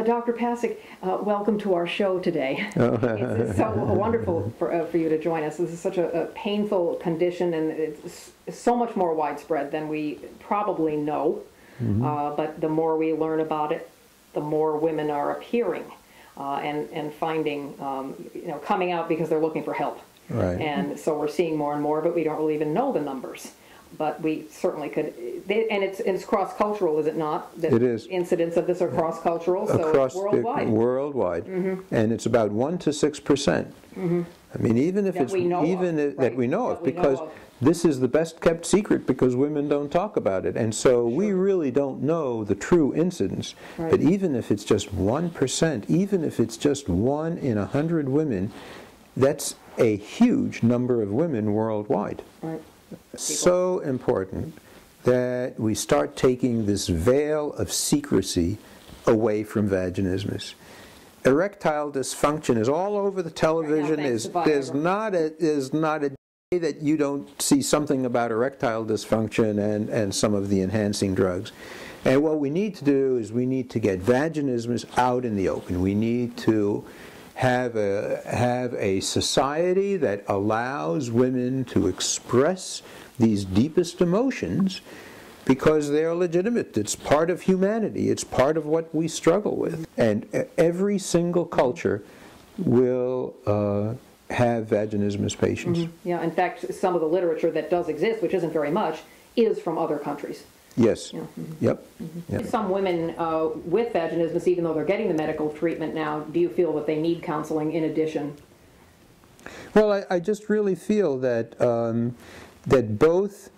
Dr. Pacik, welcome to our show today. It's so wonderful for you to join us. This is such a painful condition, and it's so much more widespread than we probably know. But the more we learn about it, the more women are appearing and finding, coming out because they're looking for help. Right. And so we're seeing more and more, but we don't really even know the numbers. But we certainly could, and it's cross-cultural, is it not? It is. Incidents of this are cross-cultural, so it's worldwide. Worldwide, and it's about 1 to 6%. I mean, even if that we know of, because this is the best-kept secret because women don't talk about it, and so we really don't know the true incidence. But even if it's just 1%, even if it's just 1 in 100 women, that's a huge number of women worldwide. Right. So important that we start taking this veil of secrecy away from vaginismus. Erectile dysfunction is all over the television. There's not a day that you don't see something about erectile dysfunction and some of the enhancing drugs. And what we need to do is we need to get vaginismus out in the open. We need to have a society that allows women to express these deepest emotions because they are legitimate. It's part of humanity. It's part of what we struggle with. And every single culture will have vaginismus patients. Yeah, in fact, some of the literature that does exist, which isn't very much, is from other countries. Yes. Yeah. Yep. Yep. Some women with vaginismus, even though they're getting the medical treatment now, do you feel that they need counseling in addition? Well, I just really feel that that both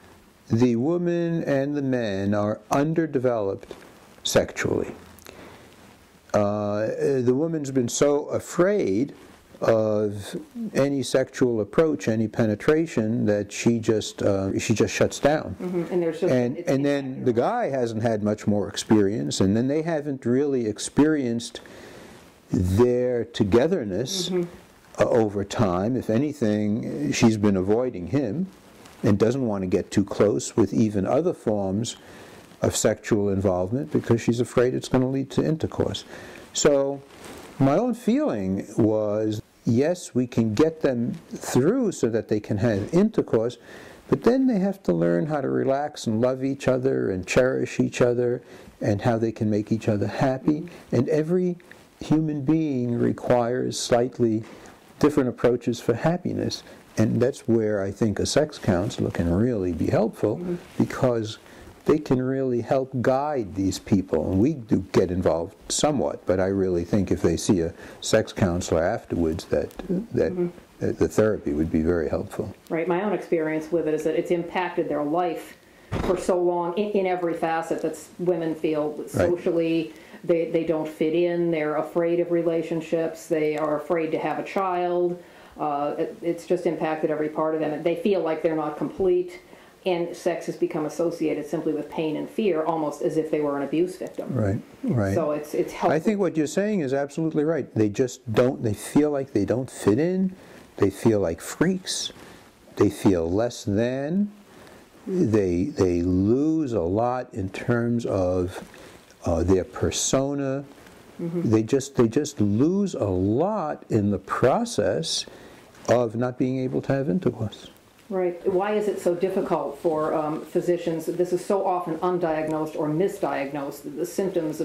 the woman and the men are underdeveloped sexually. The woman's been so afraid of any sexual approach, any penetration, that she just shuts down. And then the guy hasn't had much more experience, and then they haven't really experienced their togetherness over time. If anything, she's been avoiding him and doesn't want to get too close with even other forms of sexual involvement because she's afraid it's going to lead to intercourse. So my own feeling was, yes, we can get them through so that they can have intercourse, but then they have to learn how to relax and love each other and cherish each other and how they can make each other happy. And every human being requires slightly different approaches for happiness. And that's where I think a sex counselor can really be helpful because they can really help guide these people. And we do get involved somewhat, but I really think if they see a sex counselor afterwards that the therapy would be very helpful. Right. My own experience with it is that it's impacted their life for so long in every facet that women feel socially. They don't fit in. They're afraid of relationships. They are afraid to have a child. It's just impacted every part of them. They feel like they're not complete. And sex has become associated simply with pain and fear, almost as if they were an abuse victim. Right, right. So it's helpful. I think what you're saying is absolutely right. They just don't, they feel like they don't fit in. They feel like freaks. They feel less than. They lose a lot in terms of their persona. They just lose a lot in the process of not being able to have intercourse. Right. Why is it so difficult for physicians? This is so often undiagnosed or misdiagnosed. The symptoms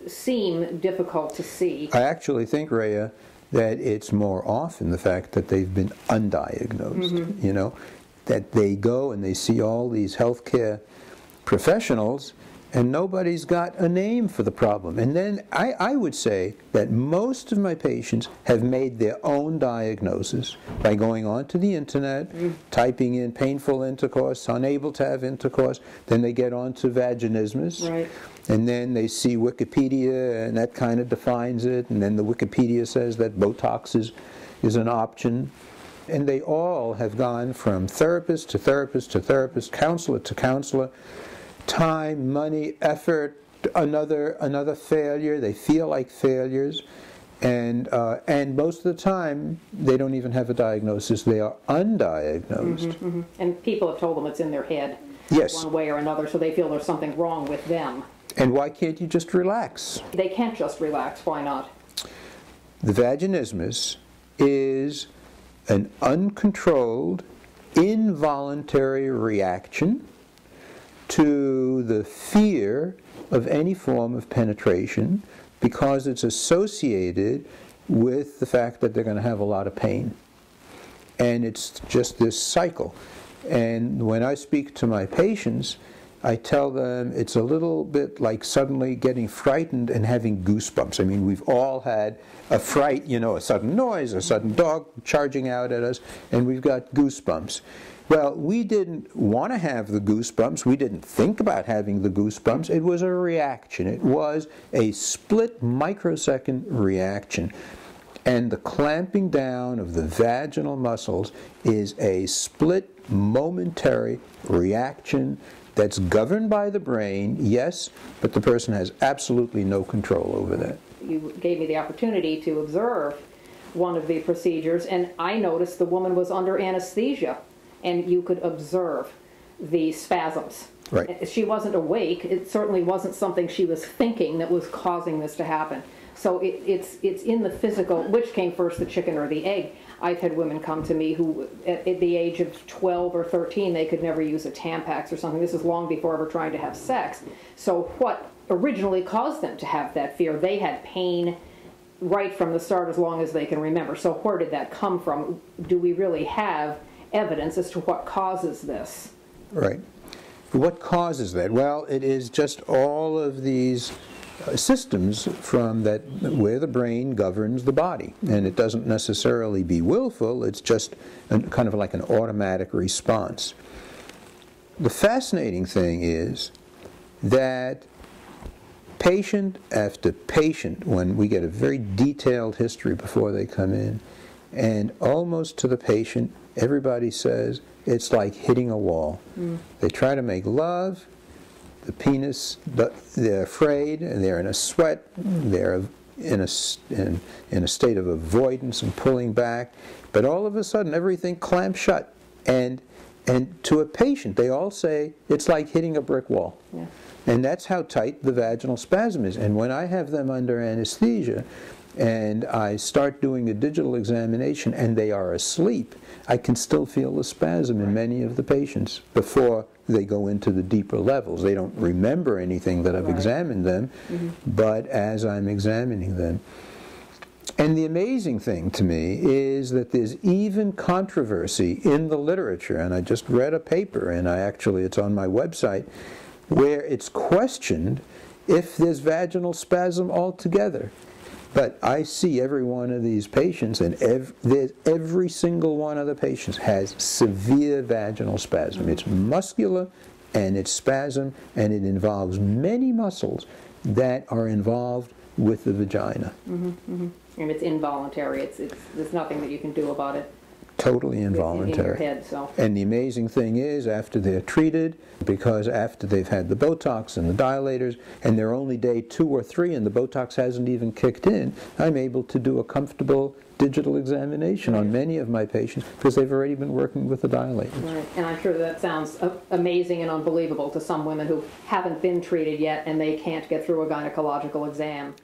seem difficult to see. I actually think, Rhea, that it's more often the fact that they've been undiagnosed. You know, that they go and they see all these healthcare professionals and nobody's got a name for the problem. And then I would say that most of my patients have made their own diagnosis by going onto the internet, typing in painful intercourse, unable to have intercourse, then they get onto vaginismus, and then they see Wikipedia and that kind of defines it, and then the Wikipedia says that Botox is an option. And they all have gone from therapist to therapist to therapist, counselor to counselor, time, money, effort, another failure. They feel like failures, and most of the time they don't even have a diagnosis. They are undiagnosed. And people have told them it's in their head, yes, one way or another, so they feel there's something wrong with them. And why can't you just relax? They can't just relax. Why not? The vaginismus is an uncontrolled, involuntary reaction to the fear of any form of penetration because it's associated with the fact that they're going to have a lot of pain. And it's just this cycle. And when I speak to my patients, I tell them it's a little bit like suddenly getting frightened and having goosebumps. I mean, we've all had a fright, you know, a sudden noise, a sudden dog charging out at us, and we've got goosebumps. Well, we didn't want to have the goosebumps. We didn't think about having the goosebumps. It was a reaction. It was a split microsecond reaction. And the clamping down of the vaginal muscles is a split momentary reaction that's governed by the brain, yes, but the person has absolutely no control over that. You gave me the opportunity to observe one of the procedures, and I noticed the woman was under anesthesia, and you could observe the spasms. Right. She wasn't awake. It certainly wasn't something she was thinking that was causing this to happen. So it's in the physical. Which came first, the chicken or the egg? I've had women come to me who, at the age of 12 or 13, they could never use a Tampax or something. This is long before ever trying to have sex. So what originally caused them to have that fear? They had pain right from the start as long as they can remember. So where did that come from? Do we really have evidence as to what causes this? Right. What causes that? Well, it is just all of these systems from that where the brain governs the body, and it doesn't necessarily be willful. It's just kind of like an automatic response. The fascinating thing is that patient after patient, when we get a very detailed history before they come in, and almost to the patient, everybody says it's like hitting a wall. They try to make love, the penis, but they're afraid, and they're in a sweat, they're in a state of avoidance and pulling back, but all of a sudden everything clamps shut. And to a patient, they all say it's like hitting a brick wall. Yeah. And that's how tight the vaginal spasm is. And when I have them under anesthesia, and I start doing a digital examination and they are asleep, I can still feel the spasm in many of the patients before they go into the deeper levels. They don't remember anything that I've examined them, but as I'm examining them. And the amazing thing to me is that there's even controversy in the literature, and I just read a paper, and it's on my website, where it's questioned if there's vaginal spasm altogether. But I see every one of these patients, and every single one of the patients has severe vaginal spasm. It's muscular, and it's spasm, and it involves many muscles that are involved with the vagina. And it's involuntary. There's nothing that you can do about it. Totally involuntary. In your head, so. And the amazing thing is, after they're treated, because after they've had the Botox and the dilators, and they're only day 2 or 3 and the Botox hasn't even kicked in, I'm able to do a comfortable digital examination on many of my patients because they've already been working with the dilators. Right. And I'm sure that sounds amazing and unbelievable to some women who haven't been treated yet and they can't get through a gynecological exam.